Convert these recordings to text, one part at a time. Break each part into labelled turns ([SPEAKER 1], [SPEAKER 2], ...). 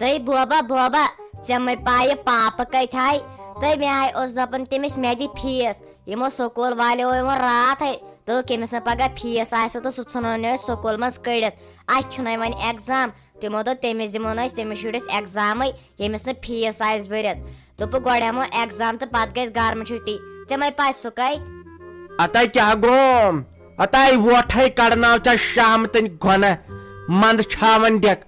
[SPEAKER 1] تُہۍ بوبا بوبا ژےٚ مے پایہِ پاپہٕ کتہِ آے تہٕ مےٚ آے اوس دپان تٔمِس مےٚ دِ فیٖس یِمو سکوٗل والیو ووٚن راتھے دوٚپُکھ ییٚمِس نہٕ پگاہ فیٖس آسہِ تہٕ سُہ ژھٕنون أسۍ سکوٗل منٛز کٔڑِتھ اَسہِ چھُنَے وۄنۍ ایٚگزام تِمو دوٚپ تٔمِس دِمو نہٕ أسۍ تٔمِس شُرِس ایٚگزامٕے ییٚمِس نہٕ فیٖس آسہِ بٔرِتھ دوٚپُکھ گۄڈٕ ہٮ۪مو ایٚگزام تہٕ پتہٕ گژھِ گرمہٕ چھُٹی ژےٚ مے پاے سُہ کتہِ
[SPEAKER 2] اتے کیا گوم اتے ووٹھے کڑناو ژےٚ شامتن گۄنہ منٛد چھاون ڈیک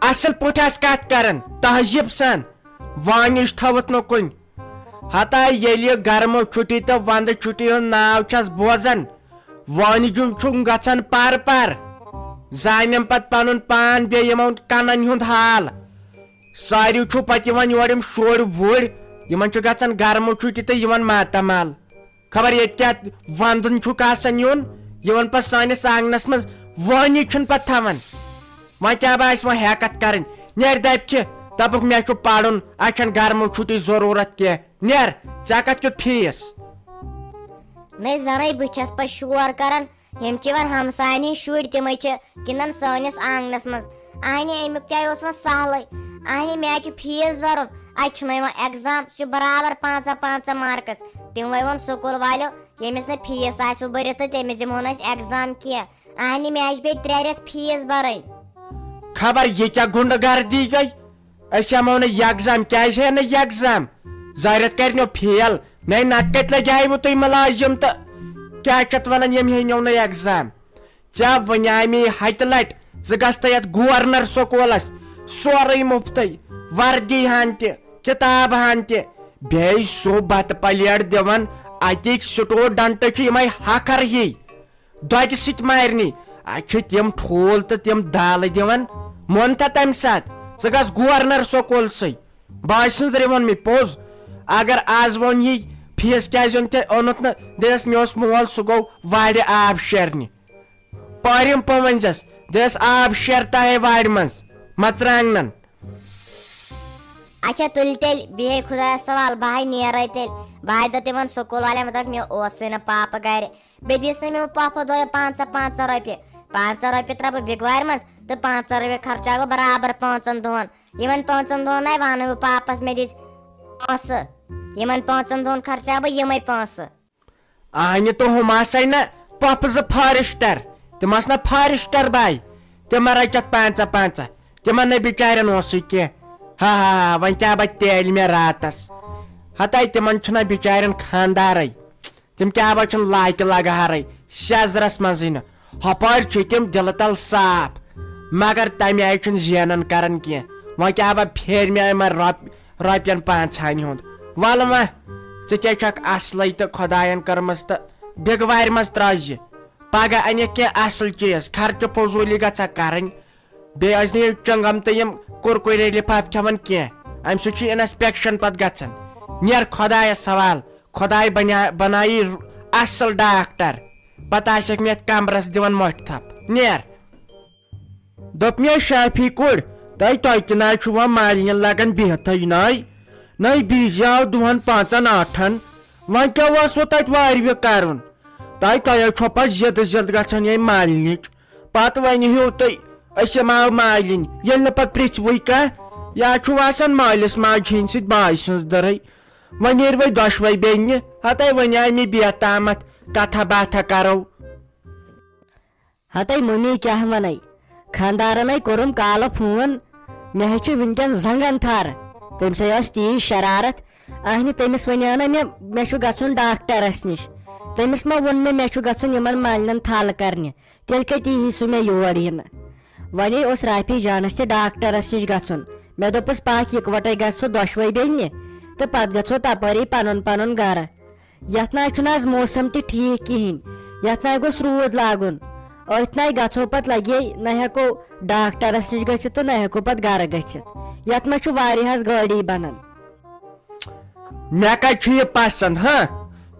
[SPEAKER 2] اصل پٲٹھۍ آس کتھ کران تہذیب سان وانِش تھوت نہٕ کُنہِ ہتا ییٚلہِ گرمہٕ چھُٹی تہٕ ونٛدٕ چھُٹی ہُنٛد ناو چھس بوزان وٲنجُن چھُم گژھان پر پر زانیم پتہٕ پنُن پان بیٚیہِ یِمن کنن ہُنٛد حال ساروی چھُ پتہٕ یِوان یورٕ یِم شُرۍ وُرۍ یِمن چھُ گژھان گرمہٕ چھُٹی تہٕ یِوان ماتامال خبر ییٚتہِ کیٛاہ ونٛدُن چھُکھ آسان یُن یِوان پتہٕ سٲنِس آنگنس منٛز وٲنی چھُنہٕ پتہٕ تھاوان وۄنۍ کیٛاہ باسہِ وۄنۍ ہیکتھ کرٕنۍ نیر دپہِ چھِ دپُکھ مےٚ چھُ پرُن اَسہِ چھنہٕ گرمہٕ چھُٹی ضروٗرت کینٛہہ نیر ژےٚ کتھ کیُتھ فیٖس
[SPEAKER 1] نٔے زنٕے بہٕ چھس پتہٕ شور کران یِم چھِ وۄنۍ ہمساین ہِنٛدۍ شُرۍ تِمے چھِ گنٛدان سٲنِس آنگنس منٛز اہنہِ امیُک تے اوس وۄنۍ سہلٕے اہنہِ مےٚ چھُ فیٖس برُن اتہِ چھُنَے وۄنۍ ایٚگزام سُہ چھُ برابر 5 مارکس تِموے ووٚن سکوٗل والیو ییٚمِس نہٕ فیٖس آسہِ بٔرِتھ تہٕ تٔمِس دِمہو نہٕ أسۍ ایٚگزام کینٛہہ اہنہِ مےٚ چھِ بیٚیہِ 3 رٮ۪تھ فیٖس برٕنۍ
[SPEAKER 2] خبر یہِ کیٛاہ گُنڈٕ گردی گٔے أسۍ ہٮ۪مو نہٕ یگزام کیٛازِ ہے نہٕ یگزام زٲرِتھ کرنو فیل نَے نتہٕ کتہِ لگیوٕ تُہۍ مُلٲزِم تہٕ کیٛاہ چھِ اتھ ونان یِم ہیٚنو نہٕ ایٚگزام ژےٚ وَنیٛاے مے ہتہِ لٹہِ ژٕ گژھ تہٕ یتھ گورنر سکوٗلس سورُے مُفتٕے وردی ہن تہِ کِتاب ہن تہِ بیٚیہِ سُہ بتہٕ پلیٹ دِوان اتِکۍ سٹوڈنٹ چھِ یِمے ہکھر ہی دۄگہِ سۭتۍ مارنی اتہِ چھِ تِم ٹھوٗل تہٕ تِم دالہٕ دِوان مونتا تمہِ ساتہٕ ژٕ گژھ گورنر سکوٗلسٕے بٲے سٕنٛز ووٚن مےٚ پوٚز اگر آز ووٚن یی فیٖس کیٛازِ اوٚنُتھ نہٕ دِیس مےٚ اوس مول سُہ گوٚو وارِ آب شیرنہِ پٲرِم پٲنٛژس دِیس آب شیرتاہے وارِ منٛز مژرانٛگنن
[SPEAKER 1] اچھا تُلہِ تیٚلہِ بیٚہے خۄدایس سوال بہٕ نیرے تیٚلہِ بہٕ دوٚپ تِمن سکوٗل والٮ۪ن دوٚپ مےٚ اوسُے نہٕ پاپہٕ گرِ بیٚیہِ دِژ نہٕ مےٚ پۄپھٕ دۄہ 500 رۄپیہِ 500 رۄپیہِ ترٛاوٕ بہٕ بِگوارِ منٛز تہٕ 500 رۄپیہِ خرچاو بہٕ برابر 5 دۄہن یِمن 5 دۄہن آے ونہٕ بہٕ پاپس مےٚ دِژ پونٛسہٕ یِمن 5 دۄہن خرچاو بہٕ یِمے پونٛسہٕ
[SPEAKER 2] اہنہِ تہٕ ہُم آسے نہ پۄپھٕ زٕ فارِسٹر تِم آس نہ فارِسٹر باے تِمن رٔٹکھ 500 تِمن نَے بِچارٮ۪ن اوسُے کینٛہہ ہا وۄنۍ کیٛاہ بتہٕ تیلہِ مےٚ راتس ہتے تِمن چھُنہ بِچارٮ۪ن خانٛدارے تِم کیٛاہ با چھِنہٕ لاکہِ لگہارے سیزرس منٛزٕے نہٕ ہۄپٲرۍ چھِ تِم دِلہٕ تل صاف مگر تمہِ آیہِ چھُنہٕ زینان کران کینٛہہ وۄنۍ کیٛاہ با پھیرِ مےٚ یِمن رۄپین 5 ہُنٛد ولہٕ وۄنۍ ژٕ ژےٚ چھکھ اصلٕے تہٕ خۄداین کٔرمٕژ تہٕ بِگوارِ منٛز ترٛٲوزِ پگہہ انِکھ کینٛہہ اصل چیٖز خرچہٕ فضوٗلی گژھکھ کرٕنۍ بیٚیہِ ٲسۍ نہٕ یہِ چنگم تہٕ یِم کُرکُرے لِفاف کھٮ۪وان کینٛہہ امہِ سۭتۍ چھُ انسپیکشن پتہٕ گژھان نیر خۄدایس سوال خۄداے بنایی اصل ڈاکٹر پتہٕ آسٮ۪کھ مےٚ یتھ کمرس دِوان مۄٹھ تھپھ نیر دوٚپ مےٚ شافی کوٚر تۄہہِ تہِ نہ چھُ وۄنۍ مالِنٮ۪ن لگان بِہتھٕے نٔے بیٖزیو دۄہن 5-8 وۄنۍ کیٛاہ اوسوٕ تتہِ واروِ کرُن تۄہہِ چھو پتہٕ زِد گژھان ییٚمہِ مالنِچ پتہٕ ؤنِو تُہۍ أسۍ یِمو مالِنۍ ییٚلہِ نہٕ پتہٕ پرژھوٕے کانٛہہ یا چھُو آسان مٲلِس ماجہِ ہِنٛدۍ سۭتۍ باے سٕنٛز دٔرٕے وۄنۍ نیٖروٕ دۄشوے بیٚنہِ ہتے وَنیٛاے مےٚ بیتامتھ کتھا باتھا کرو
[SPEAKER 3] ہتے مٔمی کیٛاہ ونے خانٛدارنٕے کوٚرُم کالہٕ فون مےٚ ہے چھُ وٕنکیٚن زنٛگن تھر تٔمِسے ٲس تیٖژ شرارت اہنہِ تٔمِس وَنیو نہ مےٚ چھُ گژھُن ڈاکٹرس نِش تٔمِس ما ووٚن مےٚ چھُ گژھُن یِمن مالنٮ۪ن تھل کرنہِ تیٚلہِ کتہِ یی سُہ مےٚ یور یِنہٕ وۄنۍ اوس رافی جانس تہِ ڈاکٹرس نِش گژھُن مےٚ دوٚپُس پکھ اِکوٹے گژھو دۄشوے بیٚنہِ تہٕ پتہٕ گژھو تپٲری پنُن گرٕ یتھ ناے چھُنہٕ آز موسم تہِ ٹھیٖک کہیٖنۍ یتھ ناے گوٚژھ روٗد لاگُن أتھۍ ناے گژھو پتہٕ لگے نہ ہٮ۪کو ڈاکٹرس نِش گٔژھِتھ تہٕ نہ ہٮ۪کو پتہٕ گرٕ گٔژھِتھ یتھ منٛز چھُ واریاہس گٲڑی بنان
[SPEAKER 2] مےٚ کتہِ چھُ یہِ پسنٛد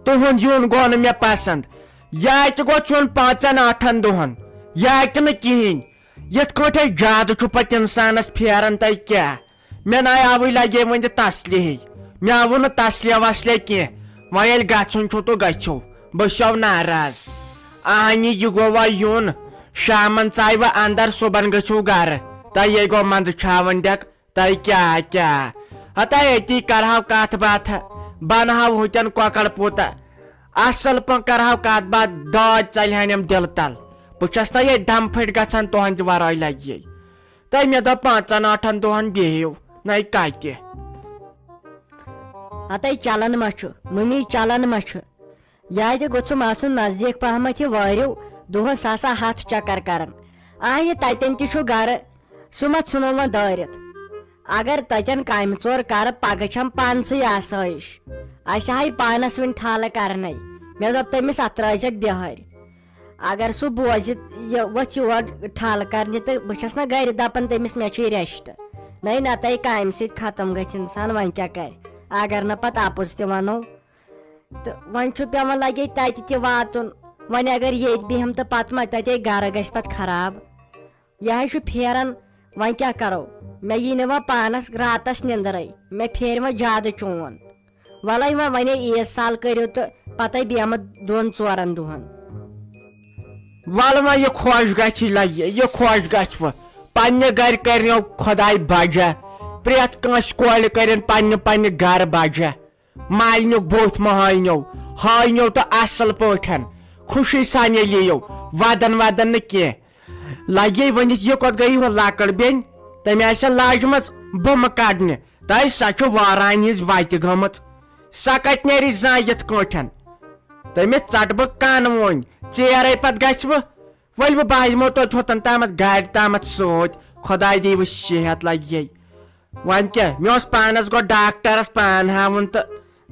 [SPEAKER 2] تُہُنٛد یُن گوٚو نہٕ مےٚ پسنٛد یاتہِ گوٚو ژھُن 5-8 دۄہن یاتہِ نہٕ کِہیٖنۍ یِتھ کٲٹھۍ زیادٕ چھُ پتہٕ انسانس پھیران تۄہہِ کیٛاہ مےٚ ناے آوٕے لگے وۄنۍ تسلہِ ہِی مےٚ آوٕ نہٕ تسلیا وسلیا کینٛہہ وۄنۍ ییٚلہِ گژھُن چھُ تہٕ گژھِو بہٕ چھُسو ناراض اہنہِ یہِ گوٚو وۄنۍ یُن شامن ژایہِ وۄنۍ اندر صُبحن گٔژھِو گرٕ تۄہہِ گوٚو منٛزٕ چھاون ڈیک تہ کیا ہتا اتی کرہو کت باتھ بنہو ہوتن کۄکر پوٗت اصل پٲٹھۍ کرہو کتھ باتھ داج ژلہنم دل تل بہٕ چھس نا یہ دم پھٹ گژھان تہنٛدِ ورٲے لگہِ تہٕ مےٚ دوٚپ 5-8 دۄہن بِہِو نَے کتہِ
[SPEAKER 3] ہتے چلان ما چھُ ممی چلان ما چھُ یا تہِ گوٚژھُم آسُن نزدیٖک پہمتھ یہِ وٲرِو دۄہس سُہ ہسا ہتھ چکر کران آہنہِ تتٮ۪ن تہِ چھُ گرٕ سُہ ما ژھُنو وۄنۍ دٲرِتھ اگر تتٮ۪ن کامہِ ژور کرٕ پگہہ چھم پانسٕے آسٲیش اسہِ آیہِ پانس وۄنۍ ٹھالہٕ کرنے مےٚ دوٚپ تٔمِس اتھ ترٲیزٮ۪کھ بِہٲرۍ اگر سُہ بوزِ یہِ ؤژھ یور ٹھالہٕ کرنہِ تہٕ بہٕ چھس نا گرِ دپان تٔمِس مےٚ چھُے ریسٹ نَے نتہٕ کامہِ سۭتۍ ختم گژھِ انسان وۄنۍ کیٛاہ کرِ اگر نہٕ پتہٕ اپُز تہِ ونو تہٕ وۄنۍ چھُ پیوان لگے تتہِ تہِ واتُن وۄنۍ اگر ییٚتہِ بیہم تہٕ پتہٕ ما تتے گرٕ گژھِ پتہٕ خراب یہے چھُ پھیران وۄنۍ کیٛاہ کرو مےٚ یی نہٕ وۄنۍ پانس راتس نِندرے مےٚ پھیرِ وۄنۍ زیادٕ چون ولے وۄنۍ ونے عیٖز سال کٔرِو تہٕ پتے بیہمہٕ 2-4 دۄہن
[SPEAKER 2] ول وۄنۍ یہِ خۄش گژھِ لگہِ یہِ خۄش گژھِ وۄنۍ پننہِ گرِ کرنو خۄداے بجا پرٛٮ۪تھ کٲنٛسہِ کورِ کرن پننہِ گرٕ بجا مالنیُک بُتھ مہ ہٲینو تہٕ اصل پٲٹھۍ خوشی سان ییٚلہِ یِیو ودن نہٕ کینٛہہ لگے ؤنِتھ یہِ کوٚت گٔیہِ ہُہ لۄکٕٹ بیٚنہِ تٔمۍ آسہِ لاجمٕژ بُمہٕ کڑنہِ تہٕ سۄ چھِ وارانہِ ہِنٛز وتہِ گٔمٕژ سۄ کتہِ نیرِ زانٛہہ یِتھ کٲٹھۍ تٔمِس ژٹہٕ بہٕ کن وۄنۍ ژیرے پتہٕ گژھِ ؤلۍ بہٕ دِمو توتہِ ہوٚتن تامتھ گاڑِ تامتھ سۭتۍ خۄداے دِیوٕ صحت لگہِ وۄنۍ کیٛاہ مےٚ اوس پانس گۄڈٕ ڈاکٹرس پان ہاوُن تہٕ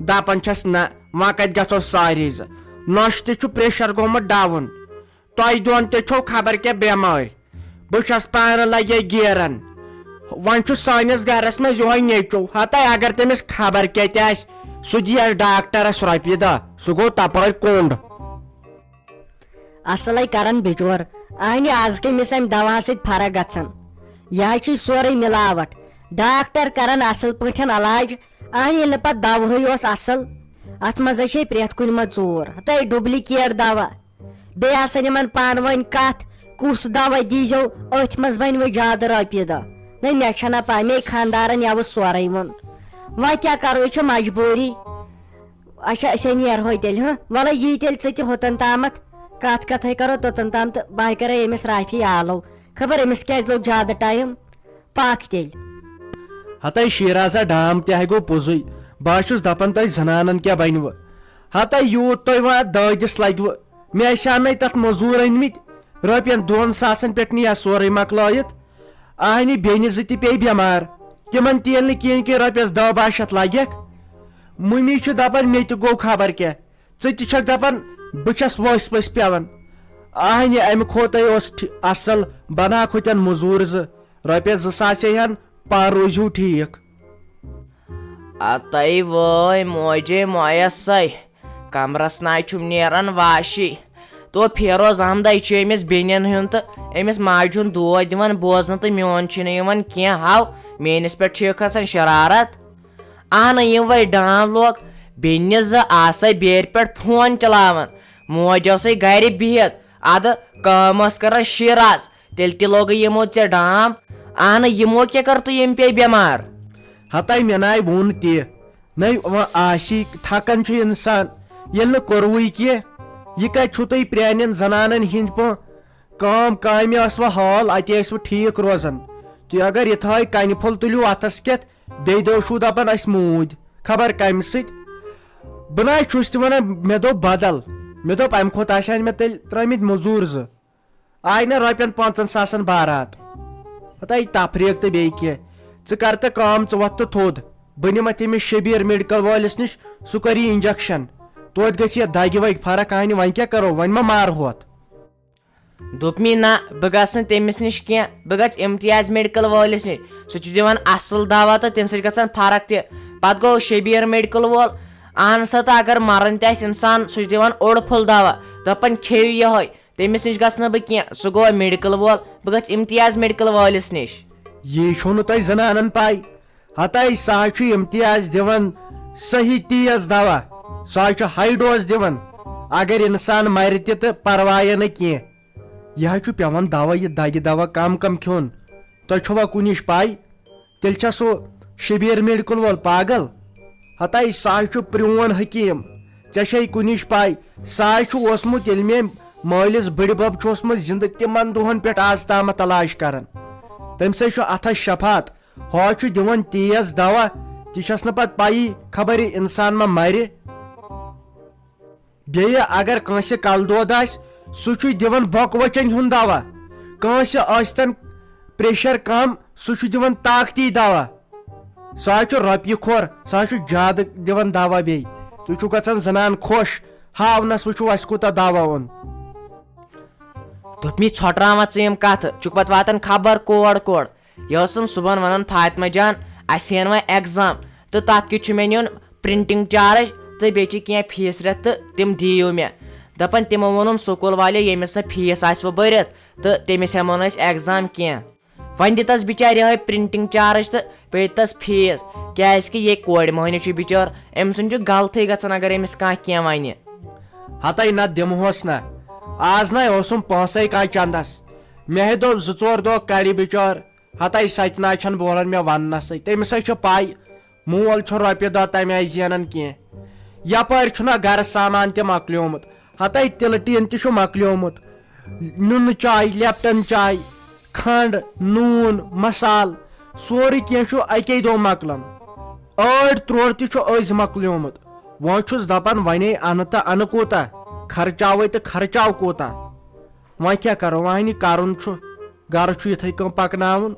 [SPEAKER 2] دپان چھس نہ وۄنۍ کتہِ گژھو سٲری زٕ نۄشہِ تہِ چھُ پریشر گوٚمُت ڈاوُن تۄہہِ دۄن تہِ چھو خبر کیٛاہ بٮ۪مٲرۍ بہٕ چھس پانہٕ لگے گیران وۄنۍ چھُ سٲنِس گرس منٛز یِہوے نیٚچو ہتا اگر تٔمِس خبر کتہِ آسہِ سُہ دِیس ڈاکٹرس رۄپیہِ دہ سُہ گوٚو تپٲرۍ کوٚنڈ
[SPEAKER 3] اصلے کران بِچور اہنہِ آز کٔمِس امہِ دوا سۭتۍ فرق گژھان یہِ چھُ سورُے مِلاوٹ ڈاکٹر کران اصل پٲٹھۍ علاج اہنہِ ییٚلہِ نہٕ پتہٕ دوہٕے اوس اصل اتھ منٛز چھے پرٛٮ۪تھ کُنہِ منٛز ژوٗر ہتے ڈُبلِکیٹ دوا بیٚیہِ آسان یِمن پانہٕ ؤنۍ کتھ کُس دوا دیٖزیو أتھۍ منٛز بنوٕ زیادٕ رۄپیہِ دہ نَے مےٚ چھنہ پاے مے خانٛدارن یوٕ سورُے ووٚن وۄنۍ کیٛاہ کرو یہِ چھِ مجبوٗری اچھا أسے نیرہوے تیٚلہِ وَلے یی تیٚلہِ ژٕ تہِ ہوٚتن تامتھ کتھ کتھے کرو توٚتن تام تہٕ بہٕ کرے أمِس رافی آلو خبر أمِس کیٛازِ لوٚگ زیادٕ ٹایم پاک تیٚلہِ
[SPEAKER 2] ہتے شیرازا ڈام تہِ ہے گوٚو پوٚزُے بہٕ چھُس دپان تۄہہِ زنانن کیٛاہ بنوٕ ہتے یوٗت تۄہہِ وۄنۍ دٲدِس لگوٕ مےٚ ٲسۍ نَے تتھ موٚزوٗر أنمٕتۍ رۄپین 2 ساسن پٮ۪ٹھ نی اَتھ سورُے مۄکلٲیِتھ اہنہِ بیٚنہِ زٕ تہِ پیٚیہِ بٮ۪مار تِمن تہِ ییٚلہِ نہٕ کِہیٖنۍ کہِ رۄپیس 10-12 شیٚتھ لگٮ۪کھ مٔمی چھِ دپان مےٚ تہِ گوٚو خبر کیٛاہ ژٕ تہِ چھکھ دپان بہٕ چھس ؤسۍ ؤسۍ پیوان اہنہِ امہِ کھوتَے اوس اصل بناکھ ہوٚتٮ۪ن موٚزوٗر 2 رۄپیس 2 ساس یِہن پانہٕ روٗزِو ٹھیٖک
[SPEAKER 4] اتَے وٲے موجے مویسے کمرس ناے چھُم نیران واشی تو فیروز احمدے چھُ أمِس بیٚنٮ۪ن ہُنٛد تہٕ أمِس ماجہِ ہُنٛد دود دِوان بوزنہٕ تہٕ میون چھُنہٕ یِوان کینٛہہ ہاو میٲنِس پٮ۪ٹھ چھِ کھسان شرارت اہنہٕ یِم وَے ڈام لوگ بیٚنہِ 2 آسے بیرِ پٮ۪ٹھ فون چلاوان موج ٲسے گرِ بِہِتھ ادٕ کٲم ٲس کران شیراز تیٚلہِ تہِ لوگٕے یِمو ژےٚ ڈام اہنہٕ یِمو کیٛاہ کٔرتھٕ یِم پیٚیہِ بٮ۪مار
[SPEAKER 2] ہتے مےٚ ناے ووٚن تہِ نَے وۄنۍ آسی تھکان چھُ انسان ییٚلہِ نہٕ کوٚروٕے کینٛہہ یہِ کتہِ چھُو تُہۍ پرٛانٮ۪ن زنانن ہِنٛدۍ پٲٹھۍ کامہِ ٲس وۄنۍ حال اَتہِ ٲسۍ وۄنۍ ٹھیٖک روزان تُہۍ اگر یِتھٲے کنہِ پھوٚل تُلِو اتھس کٮ۪تھ بیٚیہِ دۄہ چھُو دپان أسۍ موٗدۍ خبر کمہِ سۭتۍ بہٕ نَے چھُس تہِ ونان مےٚ دوٚپ بدل مےٚ دوٚپ امہِ کھۄتہٕ آسہِ ہن مےٚ تیٚلہِ ترٲمٕتۍ موٚزوٗر 2 آیہِ نہ رۄپین 5 ساسن بارات ہتے تفریٖق تہٕ بیٚیہِ کینٛہہ ژٕ کر تہٕ کٲم ژٕ وۄتھ تہٕ تھوٚد بہٕ نِمتھ تٔمِس شبیٖر میڈکل وٲلِس نِش سُہ کری انجکشن توتہِ گژھِ یتھ دگہِ وگہِ فرق اہنہِ وۄنۍ کیٛاہ کرو وۄنۍ ما مارہو اتھ
[SPEAKER 4] دوٚپ مے نہ بہٕ گژھٕ نہٕ تٔمِس نِش کینٛہہ بہٕ گژھٕ امتیاز میڈکل وٲلِس نِش سُہ چھُ دِوان اصل دوا تہٕ تمہِ سۭتۍ گژھان فرق تہِ پتہٕ گوٚو شبیٖر میڈکل وول اہن سا تہٕ اگر مران تہِ آسہِ انسان سُہ چھُ دِوان اوٚڑ پھوٚل دوا دپان کھیٚیِو یِہوے تٔمِس نِش گژھٕ نہٕ بہٕ کینٛہہ سُہ گوٚو میڈکل وول بہٕ گژھٕ امتیاز میڈکل وٲلِس نِش
[SPEAKER 2] یی چھُو نہٕ تۄہہِ زنانن پاے ہتے سُہ حظ چھُ امتیاز دِوان صحیح تیز دوا سُہ حظ چھُ ہاے ڈوز دِوان اگر انسان مرِ تہِ تہٕ پرواے نہٕ کینٛہہ یہِ حظ چھُ پیوان دوا یہِ دگہِ دوا کم کھیوٚن تۄہہِ چھُوا کُنِچ پاے تیل چھا سو شبیر میڈیکل وول پاگل ہتائی سا پرون حکیم ژے کنش پائی سا اوسمت یل مے مالس بڑ بب اوسمت زندہ تمن دہن پہ آز تامت علاج کران تم سا اتھس شفات ہو دان تیز دوا تس نا پتہ پی خبر انسان ما مر بیٚیہِ اگر کٲنٛسہِ کل دود آسہِ سُہ چھُ دِوان بۄکہٕ وچن ہُنٛد دوا کٲنٛسہِ ٲسۍتن پریشر کم سُہ چھُ دِوان طاقتی دوا سُہ چھُ رۄپیہِ کھور سُہ چھُ زیادٕ دِوان دوا بیٚیہِ تُہۍ چھِو گژھان زنان خۄش ہاونس وٕچھو اسہِ کوٗتاہ دوا اوٚن
[SPEAKER 4] دوٚپمی ژھۄٹراوان ژٕ یِم کتھٕ چھُکھ پتہٕ واتان خبر کور کور یہِ ٲسٕم صُبحن ونان فاطمہ جان اسہِ یِن وۄنۍ ایٚگزام تہٕ تتھ کیُتھ چھُ مےٚ نیُن پرنٹنگ چارج تہٕ بیٚیہِ چھِ کینٛہہ فیٖس رٮ۪تھ تہٕ تِم دِیِو مےٚ دپان تِمو ووٚنُم سکوٗل والیو ییٚمِس نہٕ فیٖس آسوٕ بٔرِتھ تہٕ تٔمِس ہٮ۪مو نہٕ أسۍ ایٚگزام کینٛہہ وۄنۍ دِتس بِچارِ یِہوے پرنٹنگ چارج تہٕ بیٚیہِ دِتس فیٖس کیازِ کہِ یے کورِ مٔہنیو چھُ بِچور أمۍ سُنٛد چھُ غلطٕے گژھان اگر أمِس کانٛہہ کینٛہہ ونہِ
[SPEAKER 2] ہتائی نہ دمہوس نا آز نا اوسم پونسے کانٛہہ چندس مےٚ دوٚپ 2-4 دۄہ کڑِ بِچور ہتائی ستہِ چھنہٕ بولان مےٚ وننسٕے تٔمِسے چھِ پاے مول چھُ رۄپیہِ دہ تمہِ آیہِ زینان کینٛہہ یپٲرۍ چھُنہ گرٕ سامان تہِ مۄکلیومُت ہتائی تِلہٕ ٹیٖن تہِ چھُ مۄکلیومُت نُنہٕ چاے لیپٹن چاے کھنڈ نوٗن مسال سورُے کینٛہہ چھُ اکی دۄہ مۄکلان 8 تہِ چھُ أزۍ مۄکلیومُت وۄنۍ چھُس دپان ونے انہٕ تہٕ انہٕ کوٗتاہ خرچاوے تہٕ خرچاو کوٗتاہ وۄنۍ کیٛاہ کرو وۄنۍ کرُن چھُ گرٕ چھُ یِتھٕے کٔنۍ پکناوُن